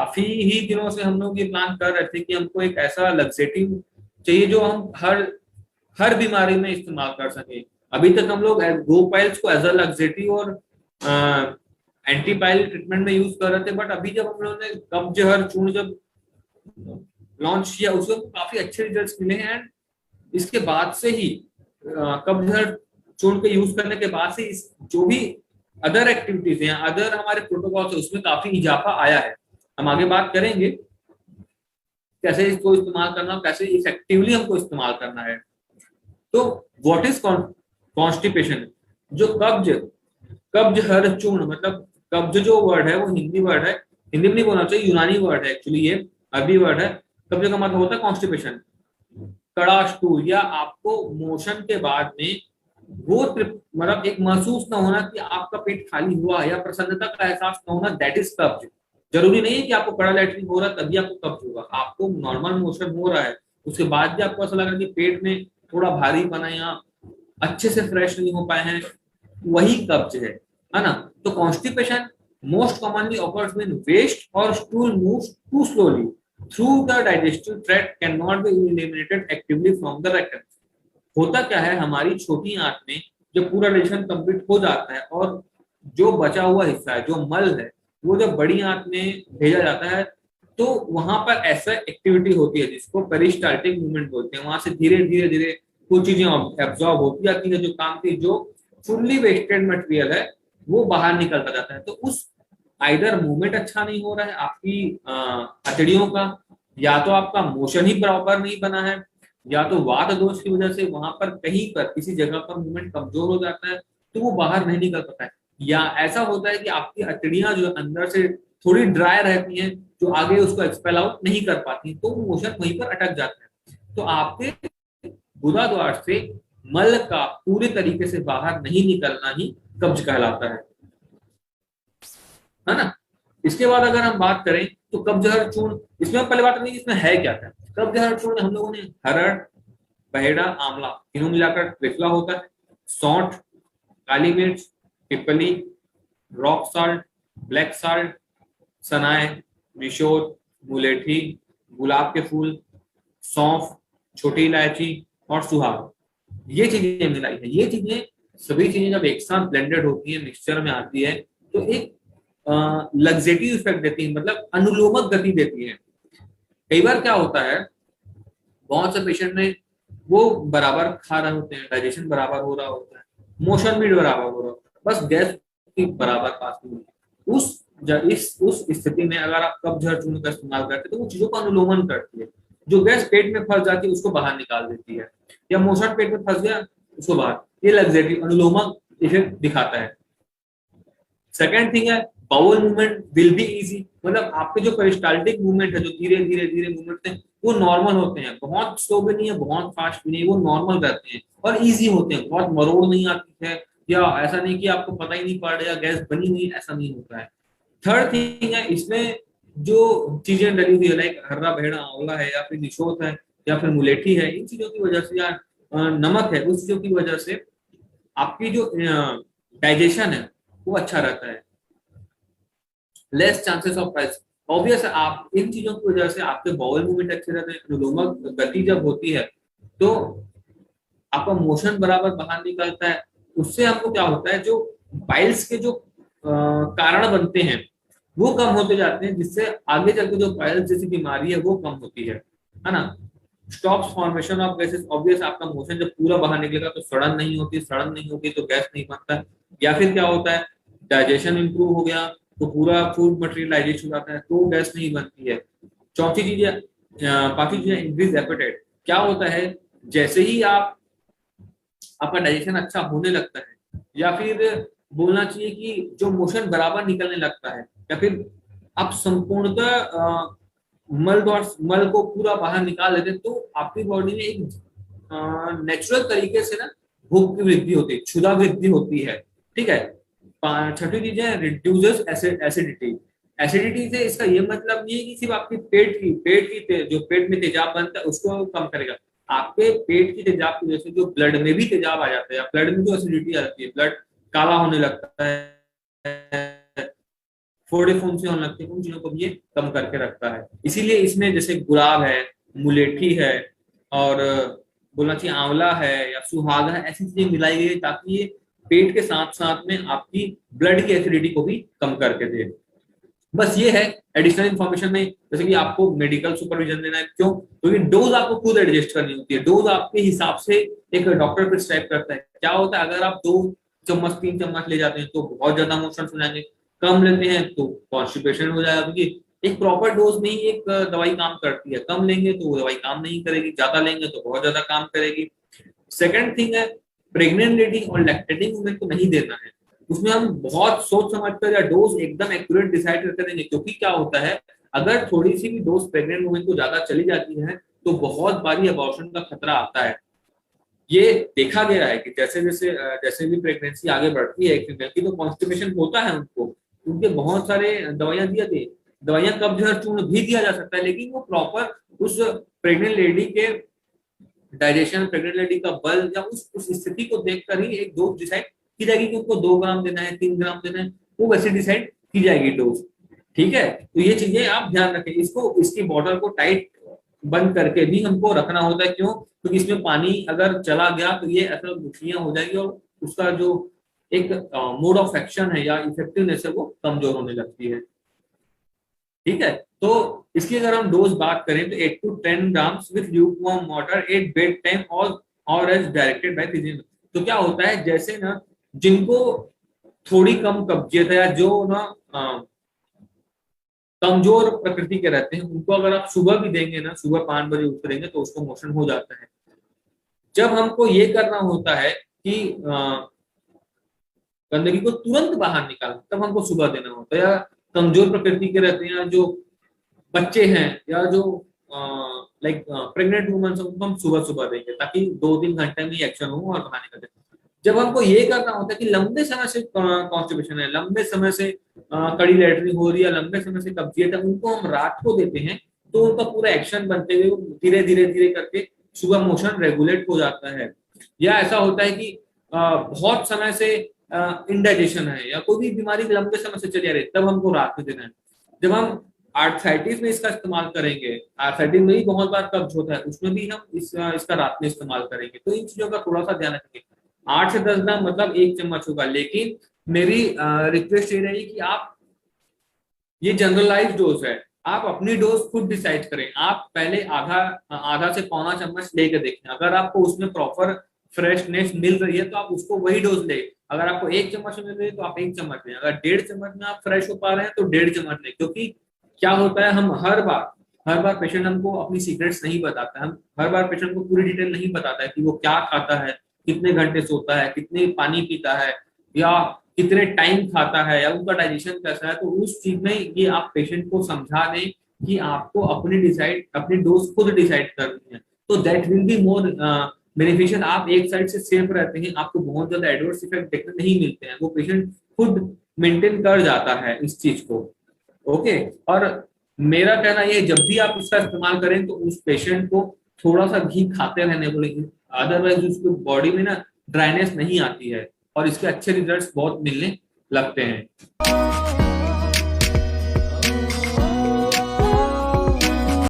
काफी ही दिनों से हम लोग ये प्लान कर रहे थे कि हमको एक ऐसा लग्जेटिव चाहिए जो हम हर हर बीमारी में इस्तेमाल कर सके। अभी तक हम लोग गो पाइल्स को एज अ लग्जेटिव और एंटीपाइल ट्रीटमेंट में यूज कर रहे थे, बट अभी जब हम लोगों ने कब्ज हर चूर्ण जब लॉन्च किया उसको काफी अच्छे रिजल्ट्स मिले हैं। एंड इसके बाद से ही कब्ज हर चूर्ण के यूज करने के बाद से इस जो भी अदर एक्टिविटीज हैं, अदर हमारे प्रोटोकॉल्स है, उसमें काफी इजाफा आया है। हम आगे बात करेंगे कैसे इसको इस्तेमाल करना, कैसे इफेक्टिवली हमको इस्तेमाल करना है। तो व्हाट इज कॉन्स्टिपेशन? जो कब्ज कब्ज हर चूर्ण मतलब कब्ज जो वर्ड है वो हिंदी वर्ड है, हिंदी में नहीं बोलना चाहिए, यूनानी वर्ड है एक्चुअली, ये अरबी वर्ड है। कब्ज का मतलब होता है कॉन्स्टिपेशन, कड़ा स्टूल, या आपको मोशन के बाद में वो मतलब एक महसूस ना होना कि आपका पेट खाली हुआ, या प्रसन्नता का एहसास ना होना, दैट इज कब्ज। जरूरी नहीं है कि आपको कड़ा लैट्रिन हो रहा है तभी आपको कब्ज होगा, आपको नॉर्मल मोशन हो रहा है उसके बाद भी आपको ऐसा लग रहा है कि पेट में थोड़ा भारी बना या अच्छे से फ्रेश नहीं हो पाए हैं, वही कब्ज है ना। तो constipation most commonly occurs when waste or stool moves too slowly through the digestive tract, cannot be eliminated actively from the rectum। होता क्या है, हमारी छोटी आंत में जब पूरा डाइजेशन कंप्लीट हो जाता है और जो बचा हुआ हिस्सा है, जो मल है, वो जब बड़ी आंत में भेजा जाता है तो वहां पर ऐसा एक्टिविटी होती है जिसको पेरिस्टाल्टिक मूवमेंट बोलते हैं। वहां से धीरे धीरे धीरे कुछ चीजें एब्जॉर्ब होती जाती है, जो काम की जो फुल्ली वेस्टेड मटेरियल है वो बाहर निकलता जाता है। तो उस आइदर मूवमेंट अच्छा नहीं हो रहा है आपकी हथेलियों का, या तो आपका मोशन ही प्रॉपर नहीं बना है, या तो वात दोष की वजह से वहां पर कहीं पर किसी जगह पर मूवमेंट कमजोर हो जाता है तो वो बाहर नहीं निकल पाता है, या ऐसा होता है कि आपकी हथेलियां जो अंदर से थोड़ी ड्राई रहती हैं जो आगे उसको एक्सपेल आउट नहीं कर पाती, तो मोशन वहीं पर अटक जाता है। तो आपके गुदा द्वार से मल का पूरे तरीके से बाहर नहीं निकलना ही कब्ज कहलाता है ना। इसके बाद अगर हम बात करें तो कब्जहर चूर्ण, इसमें हम पहले बात करेंगे इसमें है क्या क्या। कब्जहर चूर्ण हम लोगों ने हरड़, बहेड़ा, आंवला तीनों मिलाकर त्रिफला होता है। सौंठ, काली मिर्च, पिपली, रॉक साल्ट, ब्लैक साल्ट, सनाए, मिशोत, मुलेठी, गुलाब के फूल, सौंफ, छोटी इलायची और सुहाग, ये चीजें मिलाई है। ये चीजें सभी चीजें जब एक साथ ब्लेंडेड होती है, मिक्सचर में आती है, तो एक लग्जेटिव इफेक्ट देती है, मतलब अनुलोमक गति देती है। कई बार क्या होता है, बहुत से पेशेंट में वो बराबर खा रहे होते हैं, डाइजेशन बराबर हो रहा होता है, मोशन भी बराबर हो रहा होता है, बस गैस की बराबर पास नहीं होती। उस स्थिति में अगर आप कब्ज चूर्ण का इस्तेमाल करते हैं तो वो चीजों का अनुलोमन करती है, जो गैस पेट में फंस जाती है उसको बाहर निकाल देती है, या मोशन पेट में फंस गया उसको बाहर, ये लग्जेटिव अनुलोमक इफेक्ट दिखाता है। सेकेंड थिंग है bowel movement will be easy, मतलब आपके जो पेरिस्टाल्टिक मूवमेंट है, जो धीरे धीरे धीरे मूवमेंट है, वो नॉर्मल होते हैं, बहुत स्लो भी नहीं है बहुत फास्ट भी नहीं, वो नॉर्मल रहते हैं और इजी होते हैं, बहुत मरोड़ नहीं आती है, या ऐसा नहीं कि आपको पता ही नहीं पड़ रहा गैस बनी हुई, ऐसा नहीं होता है। थर्ड थिंग है, इसमें जो चीजें डली हुई है लाइक हर्रा भेड़ा आंवला है, या फिर निशोत है, या फिर मुलेठी है, इन चीजों की वजह से, या नमक है, उस चीजों की वजह से आपकी जो डाइजेशन है वो अच्छा रहता है, less chances of price. Obvious है, आप इन चीजों की वजह से आपके बाउल मूवमेंट अच्छे रहते हैं, अनुलोमक गति जब होती है तो आपका मोशन बराबर बाहर निकलता है। उससे आपको क्या होता है, जो पाइल्स के जो कारण बनते हैं वो कम होते जाते हैं, जिससे आगे चल के जो पाइल्स जैसी बीमारी है वो कम होती है ना। Stops formation of gases, obvious आपका मोशन जब पूरा बाहर निकलेगा तो सड़न नहीं होती, सड़न नहीं होगी तो गैस नहीं बनता, या फिर क्या होता है डाइजेशन इंप्रूव हो गया तो पूरा फूड मटेरियल डाइजेस्ट हो जाता है तो गैस नहीं बनती है। चौथी चीज है पांचवी चीज है इंक्रीज एपेटाइट। क्या होता है, जैसे ही आपका डाइजेशन अच्छा होने लगता है, या फिर बोलना चाहिए कि जो मोशन बराबर निकलने लगता है, या फिर आप संपूर्णतः मल को पूरा बाहर निकाल लेते हैं, तो आपकी बॉडी में एक नेचुरल तरीके से ना भूख की वृद्धि होती है, क्षुधा वृद्धि होती है। ठीक है। छठी चीज है रिड्यूसेस एसिडिटी। एसिडिटी से इसका ये मतलब नहीं है कि सिर्फ आपकी जो पेट में तेजाब बनता है उसको कम करेगा, आपके पेट की तेजाब की वजह से जो ब्लड में भी तेजाब आ जाता है, ब्लड में जो एसिडिटी आती है, ब्लड काला होने लगता है, फोड़े फुंसी होने लगती है, उन चीजों को भी ये कम करके रखता है। इसीलिए इसमें जैसे गुलाब है, मुलेठी है, और बोलना चाहिए आंवला है या सुहागा है, ऐसी चीजें मिलाई गई है ताकि ये पेट के साथ साथ में आपकी ब्लड की एसिडिटी को भी कम करके दे। बस ये है एडिशनल इन्फॉर्मेशन में, जैसे कि आपको मेडिकल सुपरविजन देना है, क्यों? क्योंकि डोज आपको खुद एडजस्ट करनी होती है, डोज आपके हिसाब से एक डॉक्टर प्रिस्क्राइब करता है। क्या होता है, अगर आप 2 चम्मच 3 चम्मच ले जाते हैं तो बहुत ज्यादा मोशन हो जाएंगे, कम लेते हैं तो कॉन्स्टिपेशन हो जाएगा, क्योंकि एक प्रॉपर डोज में ही एक दवाई काम करती है। कम लेंगे तो वो दवाई काम नहीं करेगी, ज्यादा लेंगे तो बहुत ज्यादा काम करेगी। सेकेंड थिंग है, प्रेग्नेंट लेडी और लैक्टेटिंग वुमेन को नहीं देना है। उसमें हम बहुत सोच समझ कर या डोज एकदम एक्यूरेट डिसाइड करके देंगे, क्योंकि क्या होता है, अगर थोड़ी सी भी डोज प्रेग्नेंट वुमेन को ज्यादा चली जाती है तो बहुत बारी अबॉर्शन का खतरा आता है। ये देखा गया है कि जैसे जैसे जैसे भी प्रेगनेंसी आगे बढ़ती है एक फीमेल की, तो कॉन्स्टिपेशन होता है उनको, उनके बहुत सारे दवाइयां दिया दी, दवाइयां कब्ज हर चूर्ण भी दिया जा सकता है, लेकिन वो प्रॉपर उस प्रेग्नेंट लेडी के डाइजेशन, प्रेग्नेंट लेडी का बल या उस स्थिति को देखकर ही एक डोज डिसाइड की जाएगी कि उनको 2 ग्राम देना है, 3 ग्राम देना है, वो वैसे डिसाइड की जाएगी डोज। ठीक है, तो ये चीजें आप ध्यान रखें। इसको, इसकी बॉटल को टाइट बंद करके भी हमको रखना होता है, क्यों? क्योंकि इसमें पानी अगर चला गया तो ये ऐसा गुठलियां हो जाएगी और उसका जो एक मोड ऑफ एक्शन है या इफेक्टिवनेस है वो कमजोर होने लगती है। ठीक है, तो इसकी अगर हम डोज बात करें तो 8 to 10 grams with lukewarm water at bed time और एज डायरेक्टेड बाय फिजिशियन। तो क्या होता है, जैसे ना जिनको थोड़ी कम कब्जियत है या जो ना कमजोर प्रकृति के रहते हैं, उनको अगर आप सुबह भी देंगे ना, सुबह 5 बजे उठ देंगे तो उसको मोशन हो जाता है। जब हमको ये करना होता है कि गंदगी को तुरंत बाहर निकालना, तब हमको सुबह देना होता है। या कमजोर प्रकृति के रहते हैं, जो बच्चे हैं या जो लाइक प्रेग्नेंट वुमेन, उनको हम सुबह सुबह देंगे ताकि 2-3 घंटे में एक्शन हो और बाहर निकल जाए। जब हमको ये करना होता है कि लंबे समय से कॉन्स्टिपेशन है, लंबे समय से कड़ी लैट्रिन हो रही है, लंबे समय से कब्जियत है, उनको हम रात को देते हैं तो उनका पूरा एक्शन बनते हुए धीरे धीरे धीरे करके सुबह मोशन रेगुलेट हो जाता है। या ऐसा होता है कि बहुत समय से इंडाइजेशन है या कोई भी बीमारी लंबे समय से चली आ रही है, तब हमको रात में देना है। जब हम आर्थराइटिस में इसका इस्तेमाल करेंगे, आर्थराइटिस में ही बहुत बार कब्ज होता है, उसमें भी हम इसका रात में इस्तेमाल करेंगे। तो इन चीजों का थोड़ा सा ध्यान रखेंगे। 8 से 10 ग्राम मतलब 1 चम्मच होगा, लेकिन मेरी रिक्वेस्ट ये रहेगी कि आप, ये जनरलाइज डोज है, आप अपनी डोज खुद डिसाइड करें। आप पहले आधा से पौना चम्मच लेके देखें, अगर आपको उसमें प्रॉपर फ्रेशनेस मिल रही है तो आप उसको वही डोज ले। अगर आपको 1 चम्मच मिल रही है तो आप 1 चम्मच लें, अगर 1.5 चम्मच में आप फ्रेश हो पा रहे हैं तो 1.5 चम्मच लें। क्योंकि क्या होता है, हम हर बार पेशेंट हमको अपनी सीक्रेट्स नहीं बताता है, हम हर बार पेशेंट को पूरी डिटेल नहीं बताता है कि वो क्या खाता है, कितने घंटे सोता है, कितने पानी पीता है, या कितने टाइम खाता है, या उनका डाइजेशन कैसा है। तो उस चीज में ये आप पेशेंट को समझा दें कि आपको अपनी डोज खुद डिसाइड करनी है, तो that will be more beneficial. आप एक साइड से सेफ रहते हैं, आपको बहुत ज्यादा एडवर्स इफेक्ट देखने नहीं मिलते हैं, वो पेशेंट खुद मेंटेन कर जाता है इस चीज को। ओके, और मेरा कहना ये, जब भी आप इसका इस्तेमाल करें तो उस पेशेंट को थोड़ा सा घी खाते रहने बोलेंगे, अदरवाइज उसको बॉडी में ना ड्राइनेस नहीं आती है और इसके अच्छे रिजल्ट्स बहुत मिलने लगते हैं।